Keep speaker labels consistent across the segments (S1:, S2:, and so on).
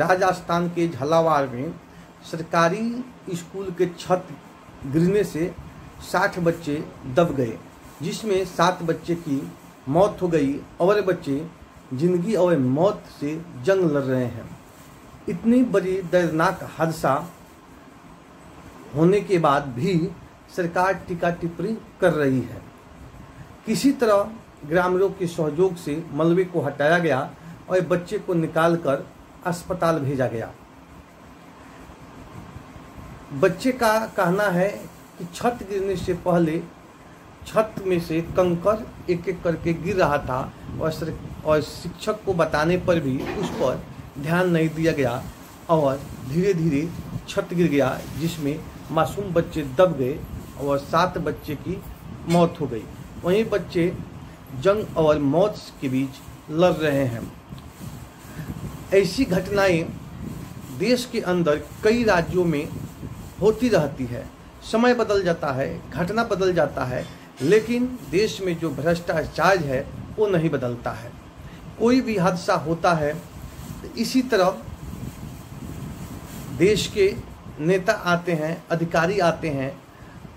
S1: राजस्थान के झालावाड़ में सरकारी स्कूल के छत गिरने से 60 बच्चे दब गए, जिसमें 7 बच्चे की मौत हो गई और बच्चे जिंदगी और मौत से जंग लड़ रहे हैं। इतनी बड़ी दर्दनाक हादसा होने के बाद भी सरकार टीका टिप्पणी कर रही है। किसी तरह ग्रामीणों के सहयोग से मलबे को हटाया गया और बच्चे को निकालकर अस्पताल भेजा गया। बच्चे का कहना है कि छत गिरने से पहले छत में से कंकर एक एक करके गिर रहा था और शिक्षक को बताने पर भी उस पर ध्यान नहीं दिया गया और धीरे धीरे छत गिर गया, जिसमें मासूम बच्चे दब गए और 7 बच्चे की मौत हो गई। वहीं बच्चे जंग और मौत के बीच लड़ रहे हैं। ऐसी घटनाएं देश के अंदर कई राज्यों में होती रहती है। समय बदल जाता है, घटना बदल जाता है, लेकिन देश में जो भ्रष्टाचार है वो नहीं बदलता है। कोई भी हादसा होता है तो इसी तरह देश के नेता आते हैं, अधिकारी आते हैं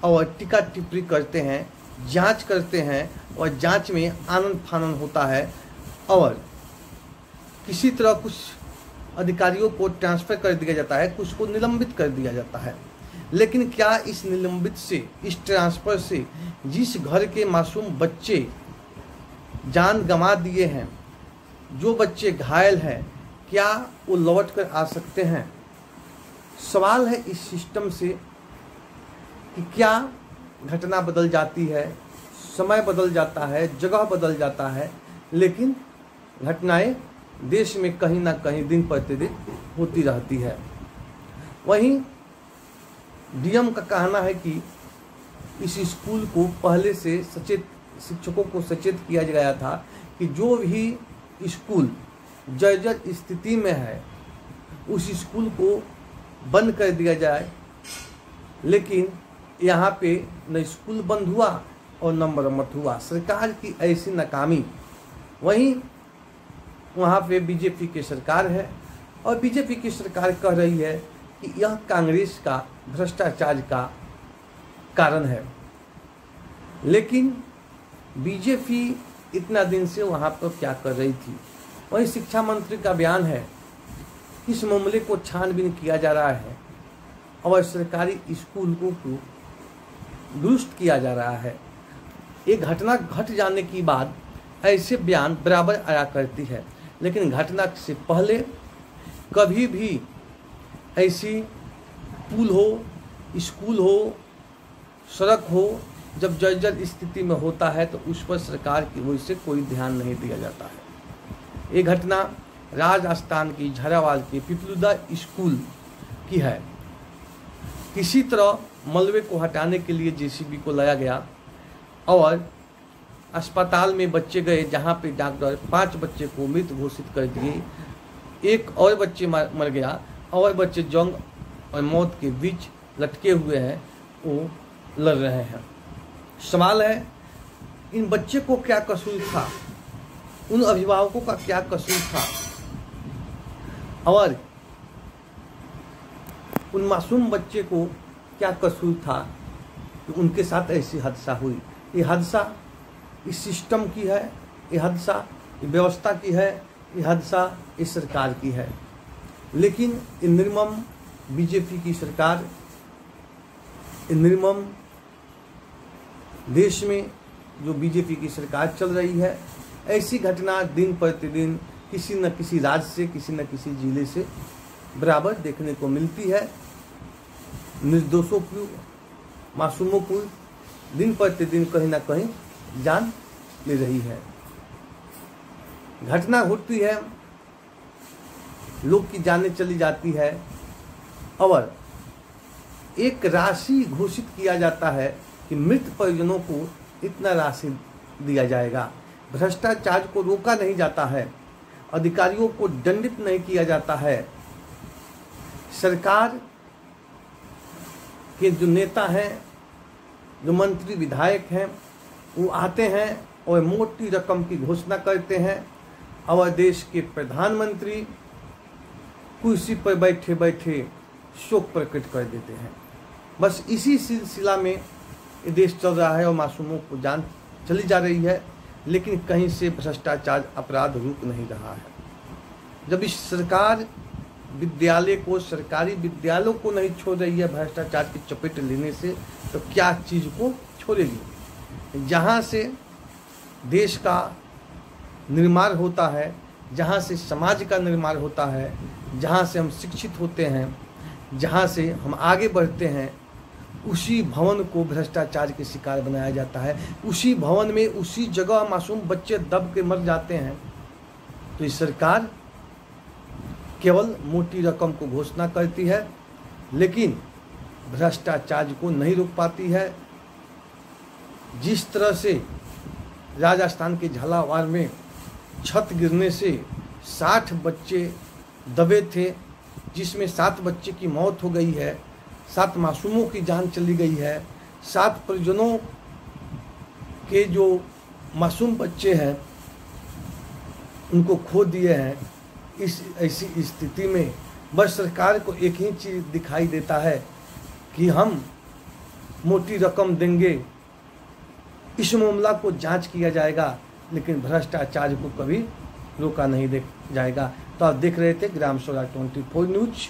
S1: और टीका टिप्पणी करते हैं, जांच करते हैं और जांच में आनन फानन होता है और किसी तरह कुछ अधिकारियों को ट्रांसफ़र कर दिया जाता है, कुछ को निलंबित कर दिया जाता है। लेकिन क्या इस निलंबित से, इस ट्रांसफ़र से जिस घर के मासूम बच्चे जान गंवा दिए हैं, जो बच्चे घायल हैं, क्या वो लौट कर आ सकते हैं? सवाल है इस सिस्टम से कि क्या घटना बदल जाती है, समय बदल जाता है, जगह बदल जाता है, लेकिन घटनाएं देश में कहीं ना कहीं दिन प्रतिदिन होती रहती है। वहीं डीएम का कहना है कि इस स्कूल को पहले से शिक्षकों को सचेत किया गया था कि जो भी स्कूल जर्जर स्थिति में है उस स्कूल को बंद कर दिया जाए, लेकिन यहाँ पे न स्कूल बंद हुआ और न मरम्मत हुआ। सरकार की ऐसी नाकामी। वहीं वहाँ पे बीजेपी की सरकार है और बीजेपी की सरकार कह रही है कि यह कांग्रेस का भ्रष्टाचार का कारण है, लेकिन बीजेपी इतना दिन से वहाँ पर क्या कर रही थी? वहीं शिक्षा मंत्री का बयान है, इस मामले को छानबीन किया जा रहा है और सरकारी स्कूल को दुरुस्त किया जा रहा है। एक घटना घट जाने के बाद ऐसे बयान बराबर आया करती है, लेकिन घटना से पहले कभी भी ऐसी पुल हो, स्कूल हो, सड़क हो, जब जर्जर स्थिति में होता है तो उस पर सरकार की ओर से कोई ध्यान नहीं दिया जाता है। ये घटना राजस्थान की झालावाड़ के पिपलुदा स्कूल की है। किसी तरह मलबे को हटाने के लिए जेसीबी को लाया गया और अस्पताल में बच्चे गए, जहां पे डॉक्टर 5 बच्चे को मृत घोषित कर दिए, एक और बच्चे मर गया और बच्चे जंग और मौत के बीच लटके हुए हैं, वो लड़ रहे हैं। सवाल है, इन बच्चे को क्या कसूर था, उन अभिभावकों का क्या कसूर था और उन मासूम बच्चे को क्या कसूर था कि उनके साथ ऐसी हादसा हुई? ये हादसा इस सिस्टम की है, ये हादसा व्यवस्था की है, ये हादसा इस सरकार की है। लेकिन ये निर्मम बीजेपी की सरकार, ये निर्मम देश में जो बीजेपी की सरकार चल रही है, ऐसी घटना दिन प्रतिदिन किसी न किसी राज्य से, किसी न किसी जिले से बराबर देखने को मिलती है। निर्दोषों को, मासूमों को दिन प्रतिदिन कहीं ना कहीं जान ले रही है। घटना होती है, लोग की जानें चली जाती है और एक राशि घोषित किया जाता है कि मृत परिजनों को इतना राशि दिया जाएगा। भ्रष्टाचार को रोका नहीं जाता है, अधिकारियों को दंडित नहीं किया जाता है। सरकार के जो नेता हैं, जो मंत्री विधायक हैं, वो आते हैं और मोटी रकम की घोषणा करते हैं और देश के प्रधानमंत्री कुर्सी पर बैठे बैठे शोक प्रकट कर देते हैं। बस इसी सिलसिला में ये देश चल रहा है और मासूमों को जान चली जा रही है, लेकिन कहीं से भ्रष्टाचार अपराध रुक नहीं रहा है। जब इस सरकार विद्यालय को, सरकारी विद्यालयों को नहीं छोड़ रही है भ्रष्टाचार की चपेट लेने से, तो क्या चीज़ को छोड़ेगी। जहाँ से देश का निर्माण होता है, जहाँ से समाज का निर्माण होता है, जहाँ से हम शिक्षित होते हैं, जहाँ से हम आगे बढ़ते हैं, उसी भवन को भ्रष्टाचार के शिकार बनाया जाता है। उसी भवन में, उसी जगह मासूम बच्चे दब के मर जाते हैं। तो इस सरकार केवल मोटी रकम को घोषणा करती है, लेकिन भ्रष्टाचार को नहीं रोक पाती है। जिस तरह से राजस्थान के झालावाड़ में छत गिरने से 60 बच्चे दबे थे, जिसमें 7 बच्चे की मौत हो गई है, 7 मासूमों की जान चली गई है, 7 परिजनों के जो मासूम बच्चे हैं उनको खो दिए हैं। इस ऐसी स्थिति में बस सरकार को एक ही चीज़ दिखाई देता है कि हम मोटी रकम देंगे, इस मामला को जांच किया जाएगा, लेकिन भ्रष्टाचार को कभी रोका नहीं जाएगा। तो आप देख रहे थे ग्राम स्वराज 24 न्यूज।